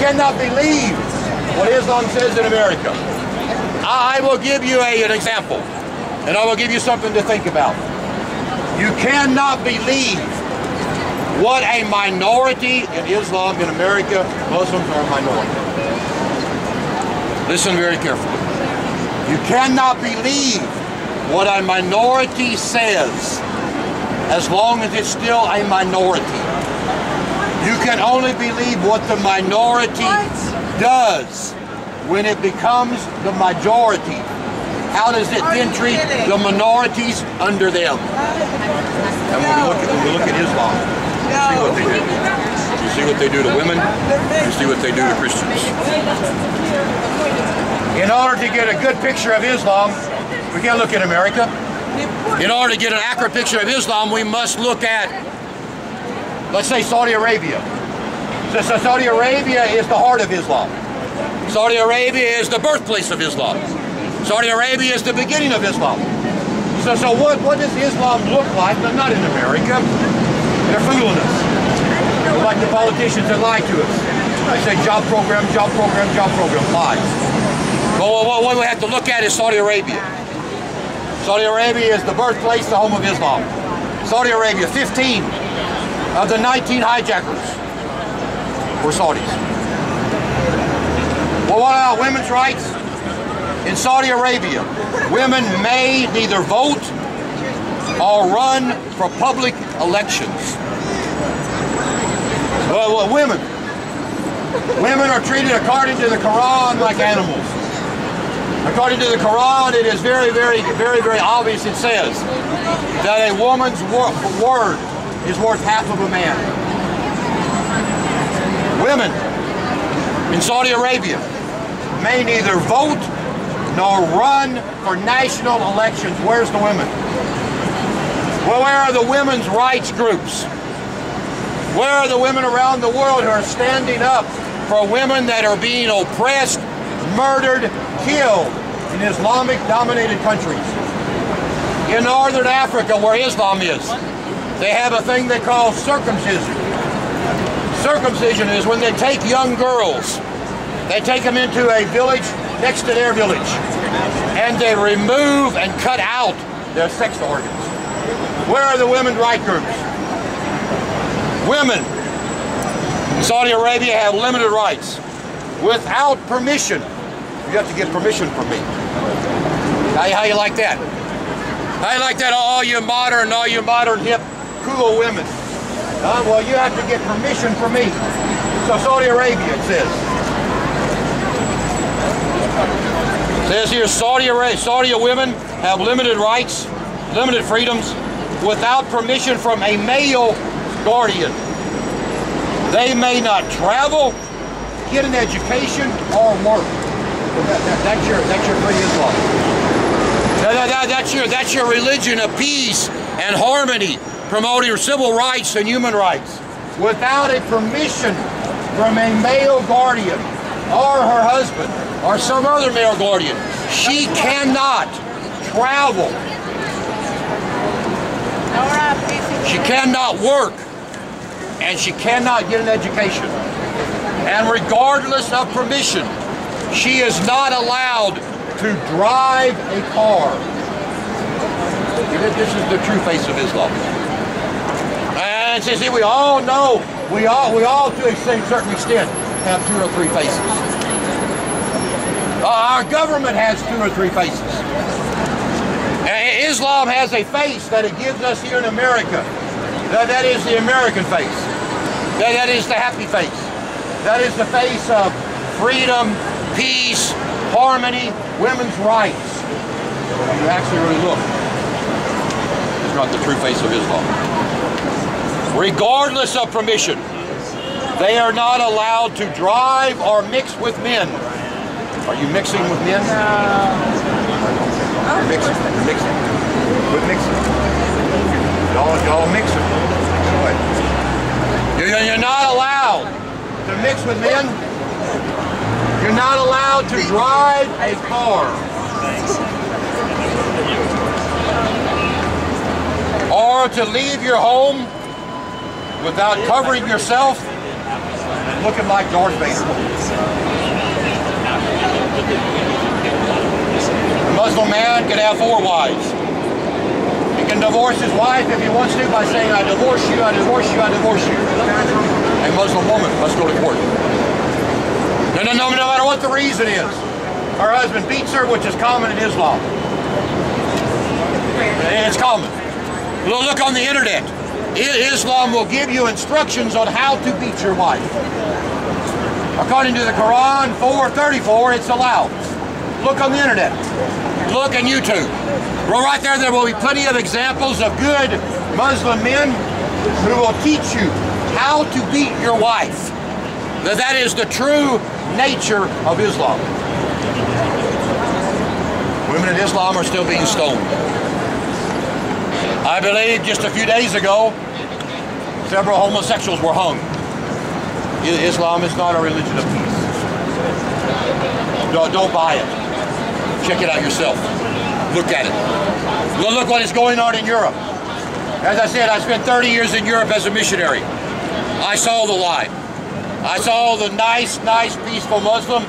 cannot believe what Islam says in America. I will give you an example, and I will give you something to think about. You cannot believe what a minority in Islam in America, Muslims are a minority. Listen very carefully. You cannot believe what a minority says as long as it's still a minority. You can only believe what the minority does when it becomes the majority. How does it then treat the minorities under them? And when we look at Islam, see what they do. You see what they do to women, you see what they do to Christians. In order to get a good picture of Islam, we can't look at America. In order to get an accurate picture of Islam, we must look at, let's say, Saudi Arabia. So Saudi Arabia is the heart of Islam. Saudi Arabia is the birthplace of Islam. Saudi Arabia is the beginning of Islam. So what does Islam look like? But not in America. They're fooling us. They're like the politicians that lie to us. They say job program, job program, job program. Lies. Well, what we have to look at is Saudi Arabia. Saudi Arabia is the birthplace, the home of Islam. Saudi Arabia, 15 of the 19 hijackers were Saudis. Well, what about women's rights? In Saudi Arabia, women may neither vote or run for public elections. Well, women are treated according to the Quran like animals. According to the Quran, it is very, very, very, very obvious. It says that a woman's word is worth half of a man. Women in Saudi Arabia may neither vote nor run for national elections. Where's the women? Well, where are the women's rights groups? Where are the women around the world who are standing up for women that are being oppressed, murdered, killed in Islamic-dominated countries? In Northern Africa, where Islam is, they have a thing they call circumcision. Circumcision is when they take young girls, they take them into a village next to their village, and they remove and cut out their sex organs. Where are the women's rights groups? Women in Saudi Arabia have limited rights without permission. You have to get permission from me. How you like that? How you like that, all you modern, hip, cool women? Well, you have to get permission from me. So Saudi Arabia, it says. It says here, Saudi women have limited rights, limited freedoms, without permission from a male guardian. They may not travel, get an education, or work. That's your free Islam. That's your religion of peace and harmony, promoting civil rights and human rights. Without a permission from a male guardian or her husband or some other male guardian, she cannot travel. She cannot work, and she cannot get an education. And regardless of permission, she is not allowed to drive a car. This is the true face of Islam. And see, we all know, we all to a certain extent have 2 or 3 faces. Our government has 2 or 3 faces. Islam has a face that it gives us here in America. That is the American face. That is the happy face. That is the face of freedom, peace, harmony, women's rights. When you actually really look, it's not the true face of Islam. Regardless of permission, they are not allowed to drive or mix with men. Are you mixing with men? You're mixing. You're mixing. Quit mixing. Y'all mixing. You're not allowed to mix with men. You're not allowed to drive a car. Or to leave your home without covering yourself looking like Darth Vader. A Muslim man can have 4 wives. He can divorce his wife if he wants to by saying, I divorce you, I divorce you, I divorce you. A Muslim woman must go to court. No matter what the reason is. Her husband beats her, which is common in Islam. It's common. Look on the internet. Islam will give you instructions on how to beat your wife. According to the Quran 4:34, it's allowed. Look on the internet. Look on YouTube. Well, right there will be plenty of examples of good Muslim men who will teach you how to beat your wife. That is the true nature of Islam. Women in Islam are still being stoned. I believe just a few days ago, several homosexuals were hung. Islam is not a religion of peace. Don't buy it. Check it out yourself. Look at it. Look what is going on in Europe. As I said, I spent 30 years in Europe as a missionary. I saw the lie. I saw the nice, peaceful Muslim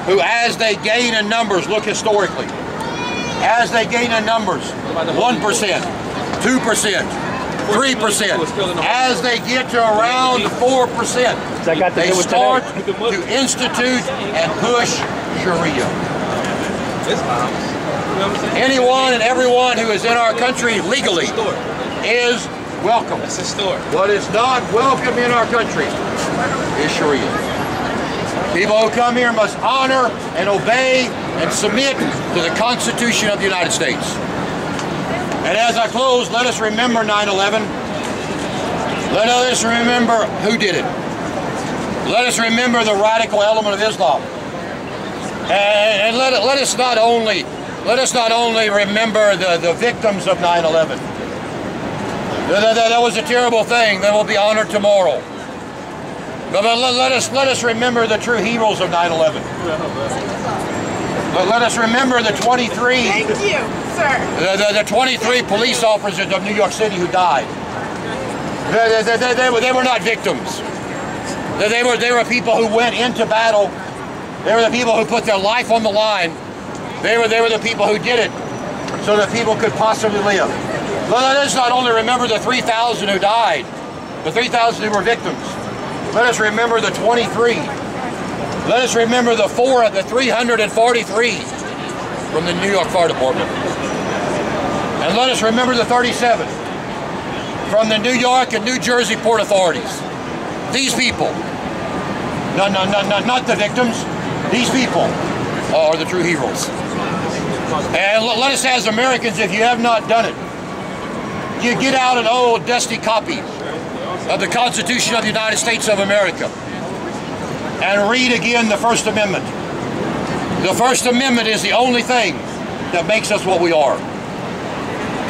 who, as they gain in numbers, look historically, as they gain in numbers, 1%, 2%, 3%, as they get to around 4%, they start to institute and push Sharia. Anyone and everyone who is in our country legally is welcome. What is not welcome in our country is Sharia. People who come here must honor and obey and submit to the Constitution of the United States. And as I close, let us remember 9/11. Let us remember who did it. Let us remember the radical element of Islam. And let us not only remember the victims of 9/11. That was a terrible thing that will be honored tomorrow. But let us remember the true heroes of 9/11. But let us remember the 23. Thank you, sir. The 23 police officers of New York City who died. They were not victims. They were people who went into battle. They were the people who put their life on the line. They were the people who did it so that people could possibly live. Let us not only remember the 3,000 who died, the 3,000 who were victims. Let us remember the 23. Let us remember the 343 from the New York Fire Department. And let us remember the 37 from the New York and New Jersey Port Authorities. These people, not the victims, these people are the true heroes. And let us as Americans, if you have not done it, you get out an old dusty copy of the Constitution of the United States of America and read again the First Amendment. The First Amendment is the only thing that makes us what we are.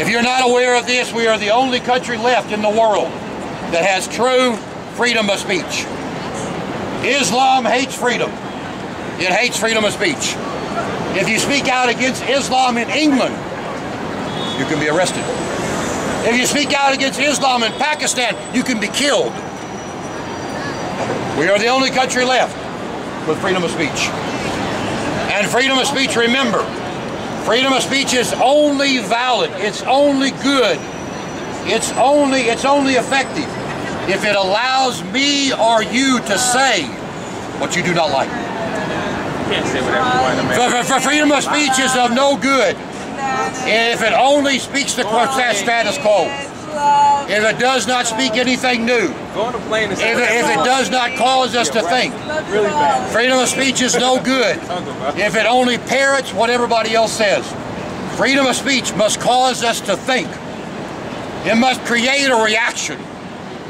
If you're not aware of this, we are the only country left in the world that has true freedom of speech. Islam hates freedom. It hates freedom of speech. If you speak out against Islam in England, you can be arrested. If you speak out against Islam in Pakistan, you can be killed. We are the only country left with freedom of speech. And freedom of speech, remember, freedom of speech is only valid, it's only good, it's only effective if it allows me or you to say what you do not like. You can't say whatever you want to make. For freedom of speech is of no good if it only speaks the status quo. If it does not speak anything new. Go on a plane and say if it does not cause us to think. really bad. Freedom of speech is no good if it only parrots what everybody else says. Freedom of speech must cause us to think. It must create a reaction.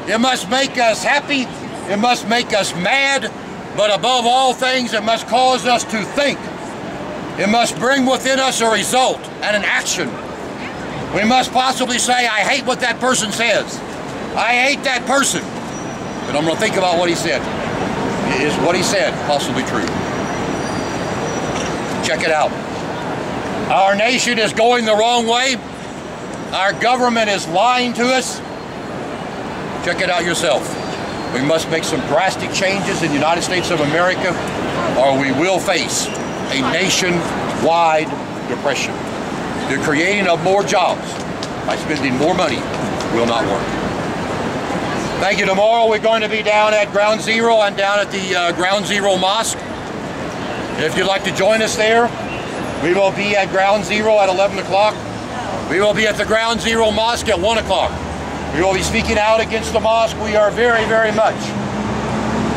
It must make us happy. It must make us mad. But above all things, it must cause us to think. It must bring within us a result and an action. We must possibly say, I hate what that person says. I hate that person. But I'm going to think about what he said. Is what he said possibly true? Check it out. Our nation is going the wrong way. Our government is lying to us. Check it out yourself. We must make some drastic changes in the United States of America, or we will face a nationwide depression. The creating of more jobs by spending more money will not work. Thank you. Tomorrow we're going to be down at Ground Zero and down at the Ground Zero Mosque. If you'd like to join us there, we will be at Ground Zero at 11 o'clock. We will be at the Ground Zero Mosque at 1 o'clock. We will be speaking out against the mosque. We are very, very much.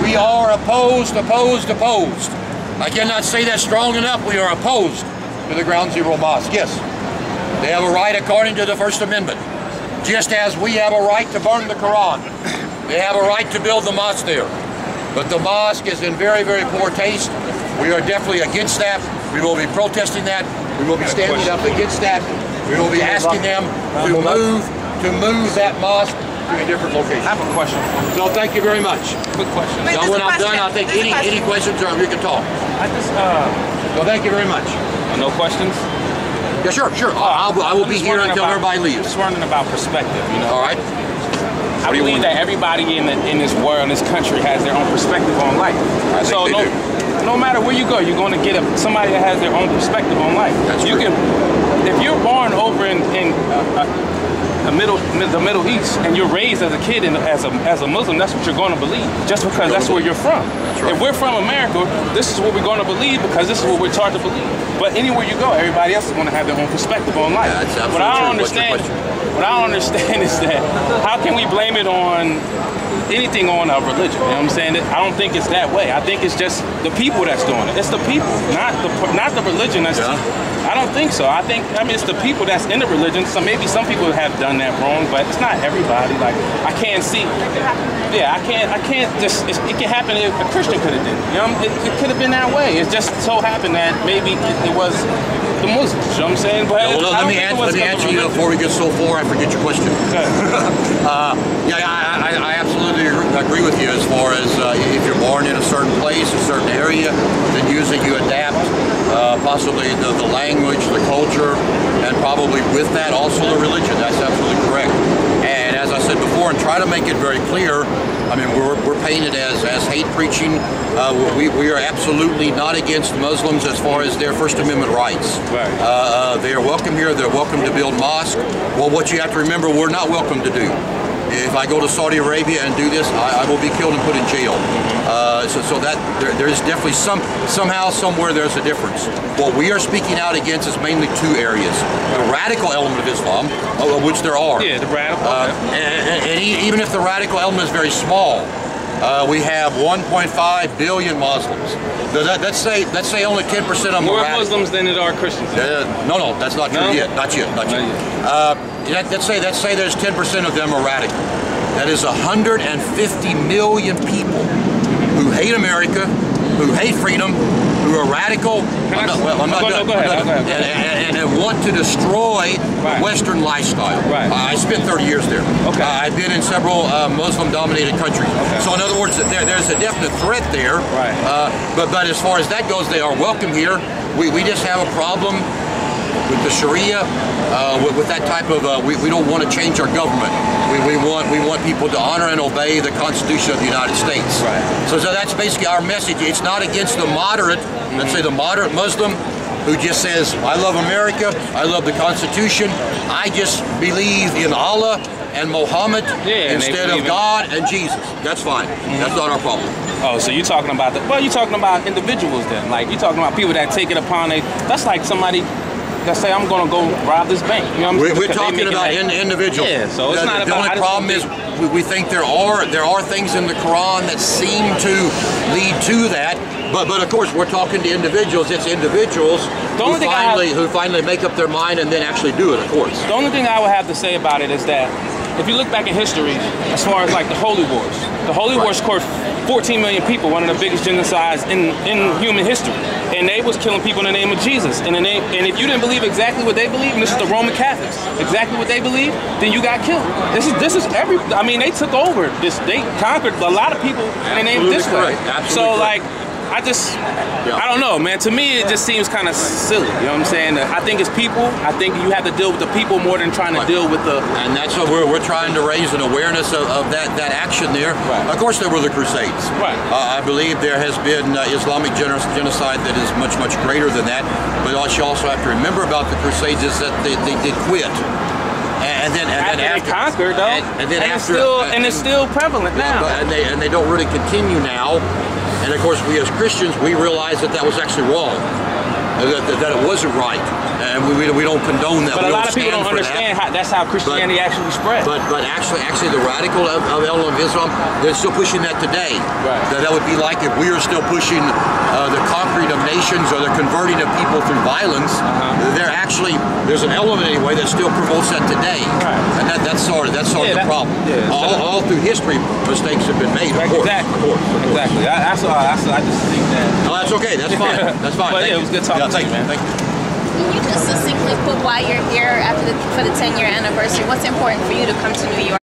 We are opposed, opposed, opposed. I cannot say that strong enough. We are opposed to the Ground Zero Mosque. Yes, they have a right according to the First Amendment. Just as we have a right to burn the Quran. They have a right to build the mosque there. But the mosque is in very, very poor taste. We are definitely against that. We will be protesting that. We will be standing up against that. We will be asking them to move that mosque to a different location. I have a question. So thank you very much. Quick question. Now when I'm done, I'll take any questions or you can talk. I just So thank you very much. no questions. Yeah, sure. I will be here until everybody leaves. Just wondering about perspective, you know. All right. I believe that everybody in this world, in this country, has their own perspective on life. I think they do. No matter where you go, you're going to get somebody that has their own perspective on life. That's you true. If you're born over in the Middle East and you're raised as a kid as a Muslim, that's what you're going to believe, just because that's where you're from. That's right. If we're from America, this is what we're going to believe because this is what we're taught to believe. But anywhere you go, everybody else is going to have their own perspective on life. Yeah, that's absolutely what I don't true. What's your understand, question? what I don't understand is that how can we blame it on anything on our religion? You know what I'm saying? I don't think it's that way. I think it's just the people that's doing it. It's the people, not the religion. That's I don't think so. I mean it's the people that's in the religion. So maybe some people have done that wrong, but it's not everybody. Like I can't see. Yeah, I can't just. It can happen if a Christian could have did it. You know, it could have been that way. It just so happened that maybe it was the Muslims. You know what I'm saying? But Yeah, well, let me answer you before we get so far. I forget your question. I absolutely agree with you as far as if you're born in a certain place, a certain area, then usually you adapt possibly the language, the culture, and probably with that also the religion. That's absolutely correct. And as I said before, and try to make it very clear, I mean, we're painted as hate preaching. We are absolutely not against Muslims as far as their First Amendment rights. Right. They are welcome here. They're welcome to build mosques. Well, what you have to remember, we're not welcome to do. If I go to Saudi Arabia and do this, I will be killed and put in jail. So that there's definitely somehow, somewhere there's a difference. What we are speaking out against is mainly two areas. The radical element of Islam, which there are. Yeah, the radical. And even if the radical element is very small, we have 1.5 billion Muslims. Let's say only 10% of them More are radical. Muslims than it are Christians. No, that's not true yet. Not yet. Let's say there's 10% of them are radical. That is 150 million people who hate America, who hate freedom, who are radical. And want to destroy the Western lifestyle. Right. I spent 30 years there. Okay. I've been in several Muslim-dominated countries. Okay. So in other words, there's a definite threat there. Right. But as far as that goes, they are welcome here. We just have a problem with the Sharia, with that type of, we don't want to change our government. We want people to honor and obey the Constitution of the United States. Right. So that's basically our message. It's not against the moderate, let's say the moderate Muslim, who just says, I love America, I love the Constitution, I just believe in Allah and Muhammad instead of God and Jesus. That's fine. That's not our problem. Oh, so you're talking about you're talking about individuals then. Like you're talking about people that take it upon that's like somebody that say I'm going to go rob this bank. You know what I'm We're talking about individuals. Yeah, so it's not the about. only problem is we think there are things in the Quran that seem to lead to that. But of course we're talking to individuals. It's individuals who finally make up their mind and then actually do it. Of course. The only thing I would have to say about it is that if you look back in history, as far as like the Holy Wars cost 14 million people, one of the biggest genocides in human history. And they was killing people in the name of Jesus. And if you didn't believe exactly what they believe, and this is the Roman Catholics, exactly what they believe, then you got killed. This is they took over this. They conquered a lot of people in the name of this way. Absolutely so correct. like, I don't know, man. To me, it just seems kind of silly. You know what I'm saying? I think it's people. I think you have to deal with the people more than trying to deal with the. And that's what we're trying to raise an awareness of that action there. Right. Of course, there were the Crusades. Right. I believe there has been Islamic genocide that is much greater than that. But what you also have to remember about the Crusades is that they did quit. And then after they conquered, though, and it's still prevalent now. And they don't really continue now. And of course, we as Christians, we realize that was actually wrong, that it wasn't right, and we don't condone that. But a lot of people don't understand that's how Christianity actually spread. But actually, the radical element of Islam, they're still pushing that today. Right. That would be like if we are still pushing the conquering of nations or the converting of people through violence. There's an element anyway that still promotes that today. Right. And that's sort of the problem. Yeah, all through history, mistakes have been made. Of course. Exactly. I just think that. No, that's okay. That's fine. That's fine. But it was good talking to you, man. Thank you. Can you just succinctly put why you're here for the 10-year anniversary? What's important for you to come to New York?